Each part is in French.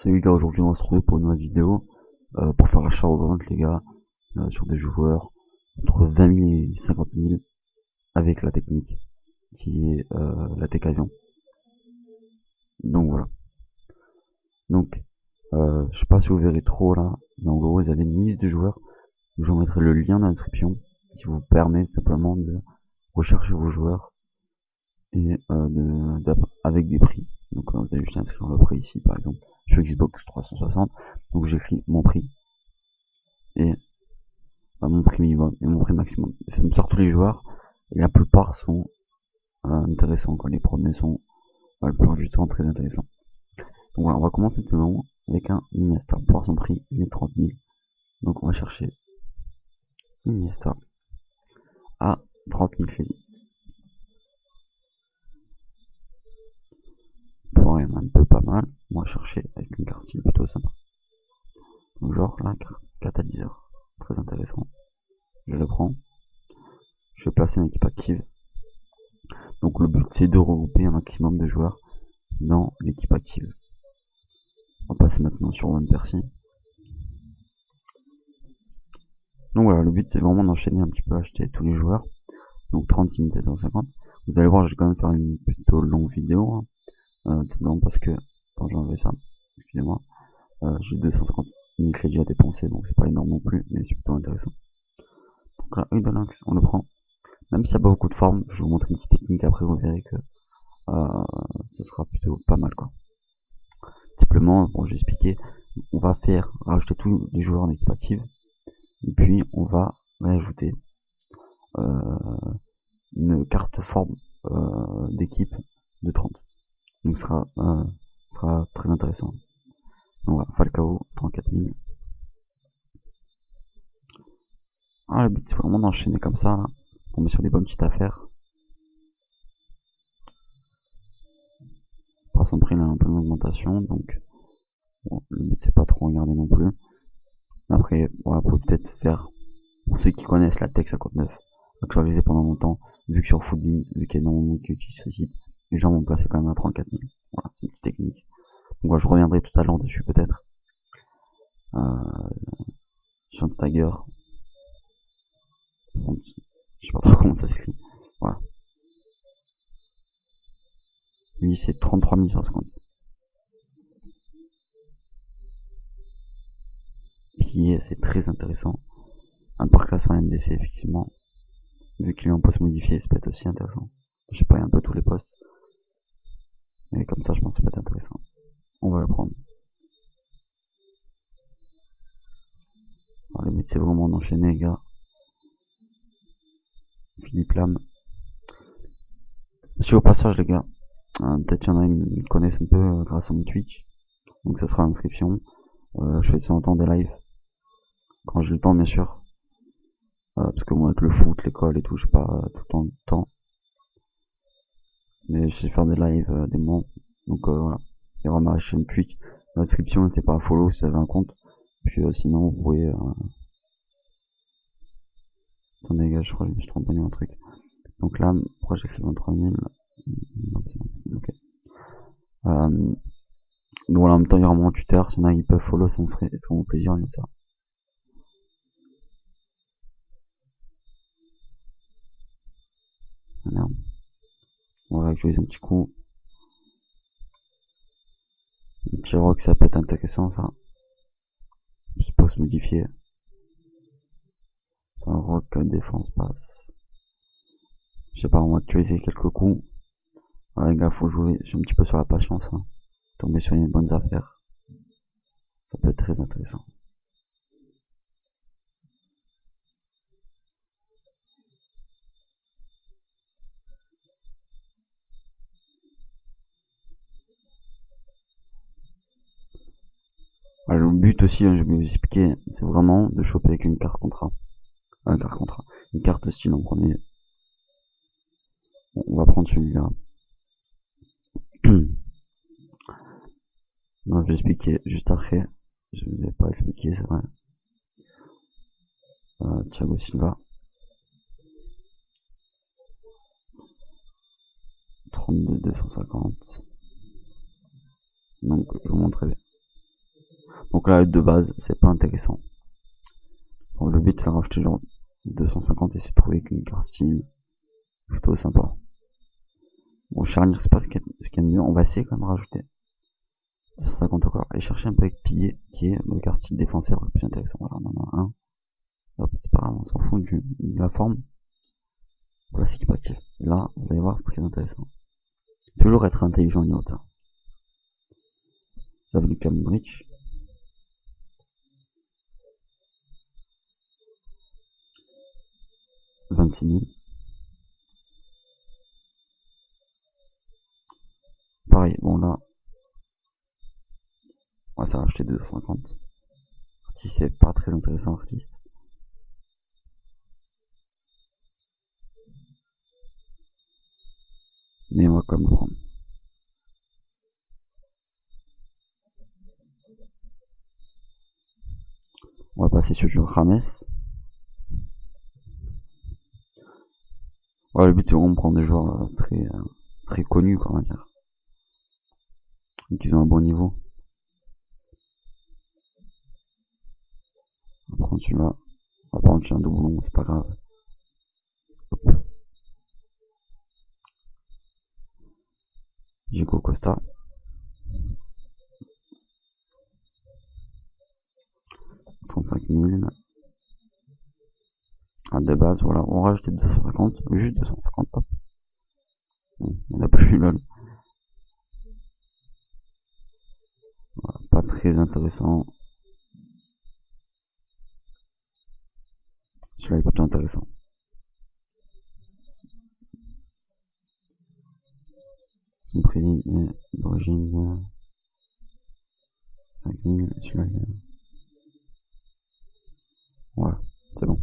Salut les gars, aujourd'hui on va se retrouver pour une nouvelle vidéo pour faire l'achat-revente les gars sur des joueurs entre 20 000 et 50 000 avec la technique qui est la tech avion. Donc voilà. Donc je sais pas si vous verrez trop là, mais en gros vous avez une liste de joueurs. Je vous mettrai le lien dans la description qui vous permet simplement de rechercher vos joueurs et avec des prix. Donc vous allez juste inscrire le prix ici par exemple sur Xbox 360. Donc j'écris mon prix et mon prix minimum et mon prix maximum. Et ça me sort tous les joueurs et la plupart sont intéressants. Quand les premiers sont la plupart du temps très intéressants. Donc voilà, on va commencer tout le monde avec un Iniesta. Pour son prix, il est 30 000. Donc on va chercher Iniesta à 30 000 crédits. Pour rien, un peu pas mal. On va chercher avec une carte style plutôt sympa. Donc genre là, catalyseur. Très intéressant. Je le prends. Je vais placer une équipe active. Donc le but c'est de regrouper un maximum de joueurs dans l'équipe active. On va passer maintenant sur Van Persie. Donc voilà, le but c'est vraiment d'enchaîner un petit peu, acheter tous les joueurs. Donc 36 750. Vous allez voir, je vais quand même faire une plutôt longue vidéo. Simplement parce que, quand j'ai enlevé ça, excusez-moi, j'ai 250 000 crédits à dépenser, donc c'est pas énorme non plus, mais c'est plutôt intéressant. Donc là, Udalinx, on le prend. Même s'il n'y a pas beaucoup de formes, je vais vous montrer une petite technique, après vous verrez que ce sera plutôt pas mal quoi. Simplement, bon, je vais expliquer, on va faire rajouter tous les joueurs en équipe active, et puis on va rajouter une carte forme d'équipe de 30. Donc ce sera très intéressant. Donc voilà, Falcao, 34 000. Ah, le but c'est vraiment d'enchaîner comme ça, là. Tomber sur des bonnes petites affaires. Par son prix, il a un peu d'augmentation, donc bon, le but c'est pas trop regarder non plus. Après, voilà, vous pouvez peut-être faire, pour ceux qui connaissent la Tech 59, actualisé pendant longtemps, vu que sur Footbin, vu qu'il y a énormément qui utilisent ce site, les gens vont placer quand même à 34 000. Voilà, c'est une petite technique. Donc voilà, je reviendrai tout à l'heure dessus peut-être. Schweinsteiger, je sais pas trop comment ça s'écrit. Voilà. Lui, c'est 33 150. Puis, c'est très intéressant. Un par classe en MDC, effectivement. Vu qu'il est en poste modifié, ça peut être aussi intéressant. Je sais pas, il y a un peu tous les postes. Mais comme ça, je pense que ça peut être intéressant. On va le prendre. Alors, le but, c'est vraiment d'enchaîner, les gars. Philippe Lam. Si au passage, les gars, peut-être qu'il y en a qui me connaissent un peu grâce à mon Twitch. Donc, ça sera l'inscription. Je fais de temps en temps des lives. Quand j'ai le temps, bien sûr. Parce que moi, avec le foot, l'école et tout, j'ai pas tout le temps. Mais je sais faire des lives des moments. Donc voilà. Il y aura ma chaîne Twitch. La description, n'hésitez pas à follow si vous avez un compte. Puis sinon, vous pouvez... Attendez les gars, je crois que je me suis trompé dans un truc. Donc là, pourquoi j'écris 23 000 Ok. Donc voilà, en même temps, il y aura mon tuteur. Si y en a qui peuvent follow, ça me ferait extrêmement plaisir. Ça. Ah, merde. On va actualiser un petit coup. Un petit rock, ça peut être intéressant, ça. Je peux se modifier. Un rock, défense, passe. Je sais pas, on va actualiser quelques coups. Voilà, les gars, faut jouer un petit peu sur la patience. Hein. Tomber sur une bonne affaire. Ça peut être très intéressant. Voilà, le but aussi, hein, je vais vous expliquer, c'est vraiment de choper avec une carte contrat. Une carte style en premier. Bon, on va prendre celui-là. Non, je vais expliquer juste après. Je vous ai pas expliqué, c'est vrai. Thiago Silva. 32 250. Donc, je vous montrerai Donc là, de base, c'est pas intéressant. Bon, le but, c'est de rajouter genre 250 et c'est de trouver qu'une carte style plutôt sympa. Bon, charnière, c'est pas ce qu'il y a de mieux. On va essayer quand même de rajouter 250 encore. Et chercher un peu avec pilier, qui est le carte style défenseur le plus intéressant. Voilà, on en a un. Hop, c'est pas grave, on s'en fout de la forme. Voilà, c'est qui actif. Et là, vous allez voir, c'est très intéressant. Toujours être intelligent niveau ça. Vous avez Luka Modric. 26 000. Pareil, bon là, on va s'acheter 250. Si c'est pas très intéressant, artiste. Mais on va quand même le prendre. On va passer sur James. Ouais, le but c'est vraiment de prendre des joueurs très connus, quoi, on va dire. Donc ils ont un bon niveau. On va prendre celui-là. On va prendre un doublon, c'est pas grave. Hop. Diego Costa. 35 000. Ah, de base, voilà, on va rajouter 250, juste 250, hop. Bon, on a plus lol. Voilà, pas très intéressant. Celui-là est plutôt intéressant. Son prix est d'origine 5000, celui-là est... Voilà, c'est bon.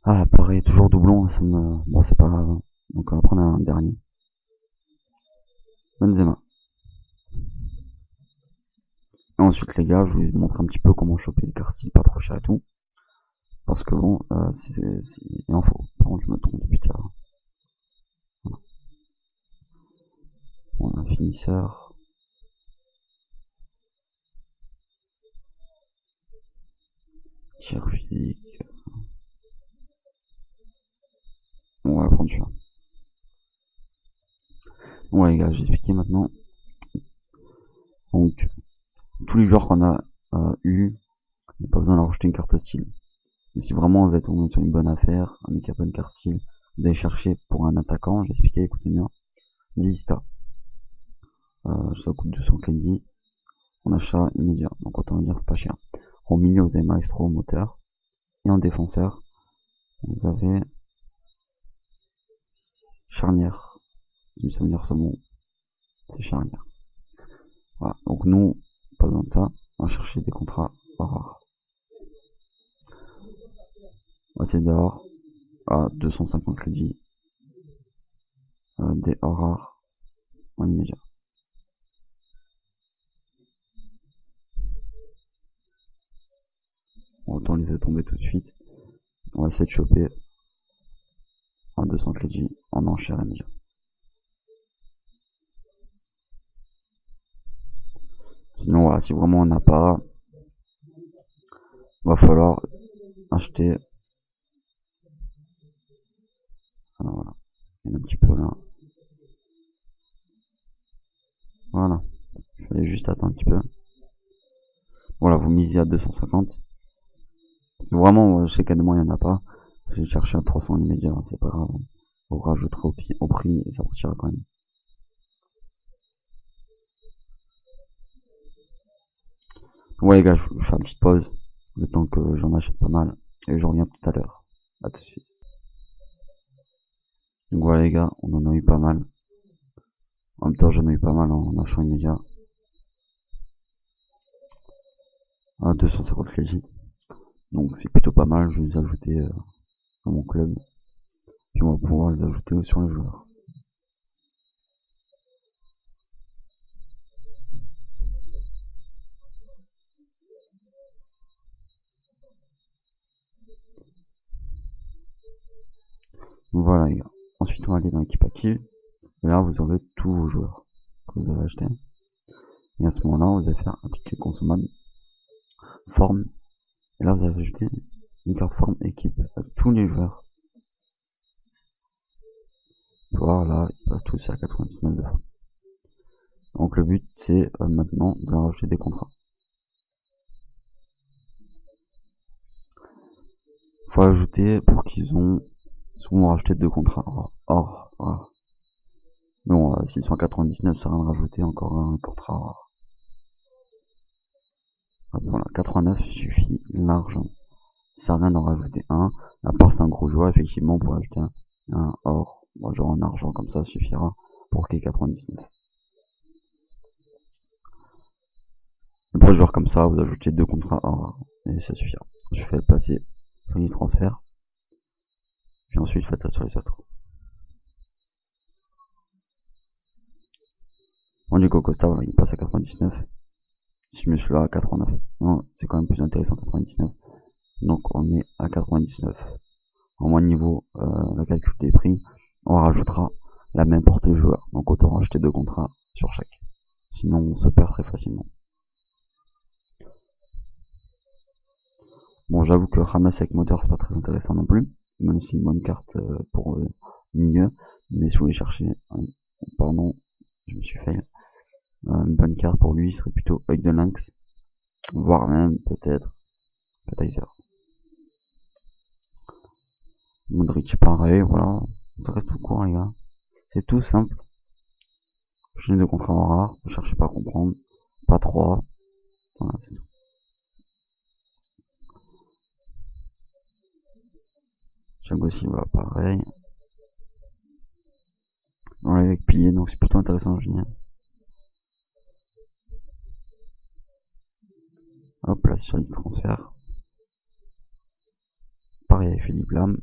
Ah, pareil, toujours doublon, ça me... Bon, c'est pas grave. Hein. Donc on va prendre un dernier. Benzema. Et ensuite, les gars, je vais vous montrer un petit peu comment choper des cartes pas trop cher et tout. Parce que bon, il en faut. Par contre, je me trompe depuis tard. Voilà. On a un finisseur. Tir physique. On va prendre celui-là. Bon les gars, j'ai expliqué maintenant. Donc, tous les joueurs qu'on a eu, il n'y a pas besoin de rajouter une carte style. Mais si vraiment vous êtes tombé sur une bonne affaire, un mec qui a pas une carte style, vous allez chercher pour un attaquant, j'ai expliqué, écoutez bien, Vista. Ça coûte 200 crédits. En achat immédiat, donc autant dire c'est pas cher. Au milieu, vous avez Maestro moteur. Et en défenseur, vous avez charnière. Si ça veut dire ce mot, c'est charnière. Voilà, donc nous, pas besoin de ça. On va chercher des contrats rares. On va essayer d'avoir à 250 crédits des rares en immédiat. Autant les tomber tout de suite. On va essayer de choper un 200 crédits en enchère immédiat. Sinon, voilà, si vraiment on n'a pas, va falloir acheter. Alors voilà, il y en a un petit peu là. Voilà, il fallait juste attendre un petit peu. Voilà, vous misez à 250. C'est vraiment, je sais qu'à des mois il n'y en a pas. J'ai cherché à 300 immédiat, c'est pas grave. Vous rajouterez au prix et ça partira quand même. Ouais les gars, je vais faire une petite pause. Le temps que j'en achète pas mal. Et je reviens tout à l'heure. À tout de suite. Donc voilà les gars, on en a eu pas mal. En même temps, j'en ai eu pas mal en achat immédiat. À 250 crédits. Donc c'est plutôt pas mal, je vais les ajouter à mon club. Puis on va pouvoir les ajouter sur les joueurs. Donc voilà les gars. Ensuite on va aller dans l'équipe active. Et là vous aurez tous vos joueurs que vous avez achetés. Et à ce moment-là, vous allez faire appliquer consommable, forme, et là vous avez ajouté une carte forme équipe à tous les joueurs. Voilà, ils passent tous à 99 de forme. Donc le but c'est maintenant de rajouter des contrats. Faut ajouter pour qu'ils ont souvent racheté 2 contrats. Or, bon, s'ils sont à 99, ça sert à rien de rajouter encore un contrat rare. Hop, voilà, 89 suffit largement. Ça sert à rien d'en rajouter un. À part c'est un gros joueur, effectivement, pour ajouter un or, bon, genre un argent comme ça suffira pour qu'il y ait 99. Et pour les joueurs comme ça, vous ajoutez 2 contrats or et ça suffira. Je fais passer sur les transferts, puis ensuite faites ça sur les autres. On dit qu'au Costa, il passe à 99. Si je mets celui-là à 89, non, c'est quand même plus intéressant 99. Donc on met à 99. Au moins niveau le calcul des prix, on rajoutera la même portée de joueurs. Donc autant racheter 2 contrats sur chaque. Sinon on se perd très facilement. Bon, j'avoue que Ramas avec moteur c'est pas très intéressant non plus, même si c'est une bonne carte pour milieu. Mais si vous voulez chercher, pardon, je me suis fait une bonne carte pour lui serait plutôt Œil de Lynx, voire même peut-être Kaiser. Modric pareil, voilà, ça reste tout court les gars. C'est tout simple. J'ai 2 contrats en rare, ne cherchez pas à comprendre, pas 3, voilà, c'est tout. Thiago Silva pareil. On l'a avec pilier, donc c'est plutôt intéressant, génial. Hop là, sur les transferts. Pareil avec Philippe Lam.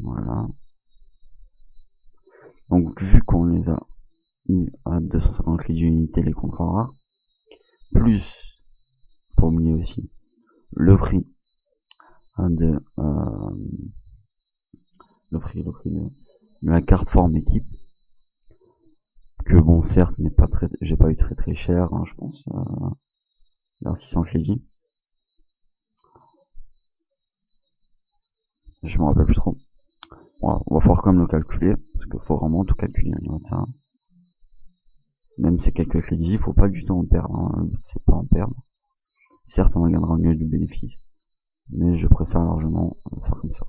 Voilà. Donc vu qu'on les a eu à 250 crédits d'unité les contrats rares, plus pour oublier aussi le prix de de la carte forme équipe, que bon certes n'est pas très, j'ai pas eu très cher, hein, je pense vers 600 crédits. Je me rappelle plus trop. Voilà, on va falloir quand même le calculer, parce qu'il faut vraiment tout calculer au niveau de ça. Même ces quelques crédits, il faut pas du tout en perdre, hein. Le but c'est pas en perdre. Certes on gagnera mieux du bénéfice, mais je préfère largement faire comme ça.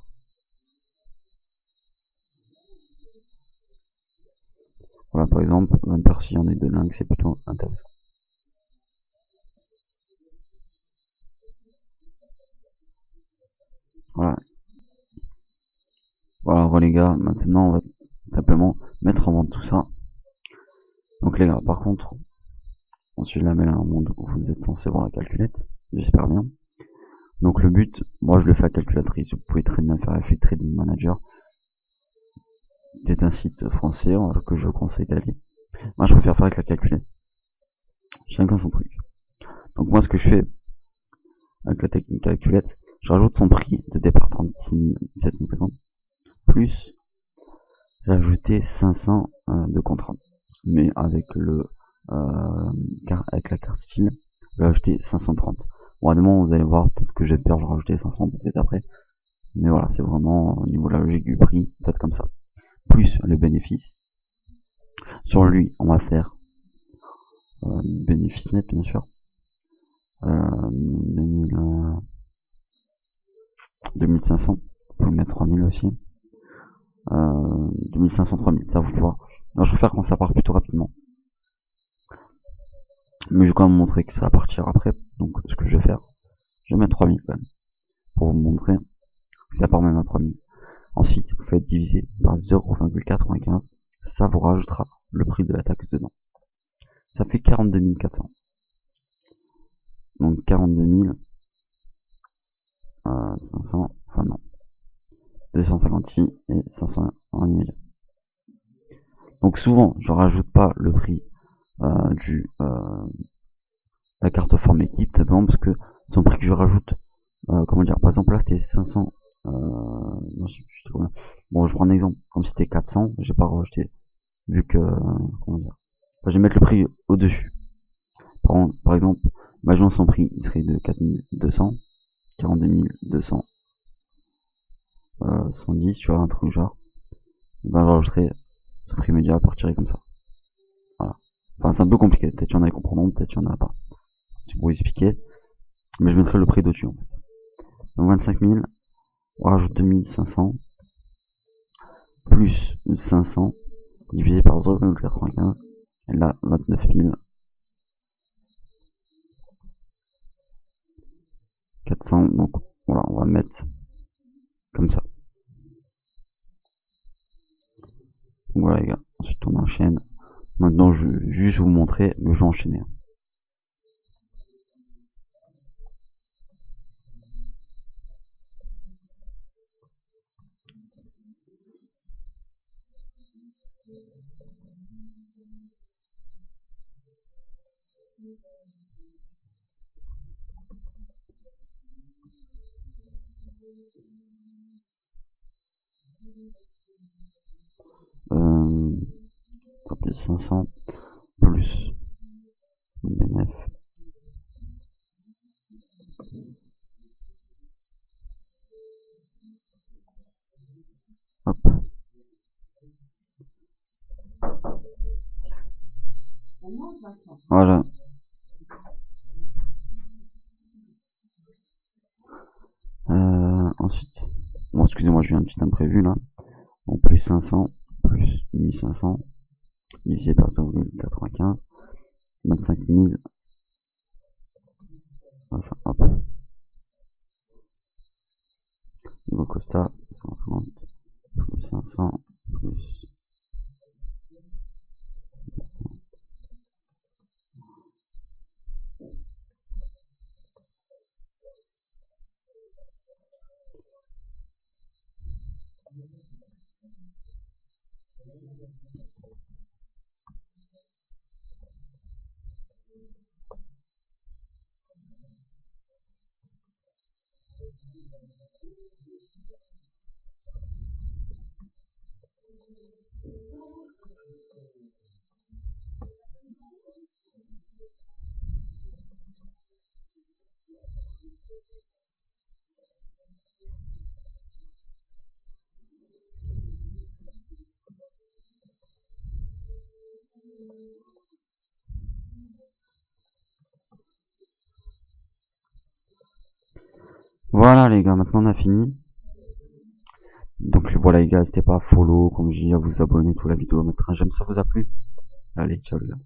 Voilà, par exemple, Van Persie en est de Lynx, c'est plutôt intéressant. Voilà. Voilà, les gars, maintenant on va simplement mettre en vente tout ça. Donc les gars, par contre, ensuite la mail à un monde où vous êtes censé voir la calculette, j'espère bien. Donc le but, moi je le fais à calculatrice, vous pouvez très bien faire Effect Trading Manager. C'est un site français que je conseille d'aller. Moi je préfère faire avec la calculette. Chacun son truc. Donc moi ce que je fais avec la technique calculette, je rajoute son prix de départ 36 750, plus j'ai ajouté 500 de contrat. Mais avec avec la carte style, je vais ajouter 530. Bon, à des moments, vous allez voir, peut-être que j'ai peur, je vais rajouter 500 peut-être après. Mais voilà, c'est vraiment au niveau de la logique du prix, faites comme ça. Plus le bénéfice. Sur lui, on va faire bénéfice net, bien sûr. 2500. Vous pouvez mettre 3000 aussi. 2500, 3000, ça vous voir. Alors, je préfère quand ça part plutôt rapidement. Mais je vais quand même montrer que ça va partir après. Donc, ce que je vais faire, je vais mettre 3000 quand même. Pour vous montrer que ça part même à 3000. Ensuite, vous faites diviser par 0,95. Ça vous rajoutera le prix de la taxe dedans. Ça fait 42 400. Donc 42 500, enfin non, 256 et 500 en immédiat. Donc souvent, je rajoute pas le prix la carte forme équipe, simplement parce que son prix que je rajoute, comment dire, par exemple là c'était 500, non, je sais plus combien. Bon, je prends un exemple, comme c'était 400, j'ai pas rajouté vu que, comment dire, enfin, je vais mettre le prix au-dessus. Par exemple, imaginons son prix, il serait de 4200, 42 110, tu vois, un truc genre. Et ben, j'enregistrerai ce prix média partirait comme ça. Voilà. Enfin, c'est un peu compliqué. Peut-être qu'il y en a qui comprendront, peut-être qu'il y en a pas. C'est pour vous expliquer. Mais je mettrai le prix dessus, en fait. Donc 25 000, on rajoute 2500, plus 500, divisé par 0,95. Et là, 29 400. Donc, voilà, on va mettre comme ça. Donc voilà, les gars. Ensuite, on enchaîne. Maintenant, je vais juste vous montrer, mais je vais enchaîner. Euh, 500 plus BNF. Hop. Voilà. Ensuite, bon, excusez-moi, j'ai eu un petit imprévu là. Donc plus 500 plus 1500 divisé par 0,95, 25 000. Enfin, hop. Niveau Costa, 150 plus 500 plus. Voilà les gars, maintenant on a fini. Donc voilà les gars, n'hésitez pas à follow, comme je dis, à vous abonner, tout la vidéo, à mettre un j'aime, ça vous a plu. Allez, ciao les gars.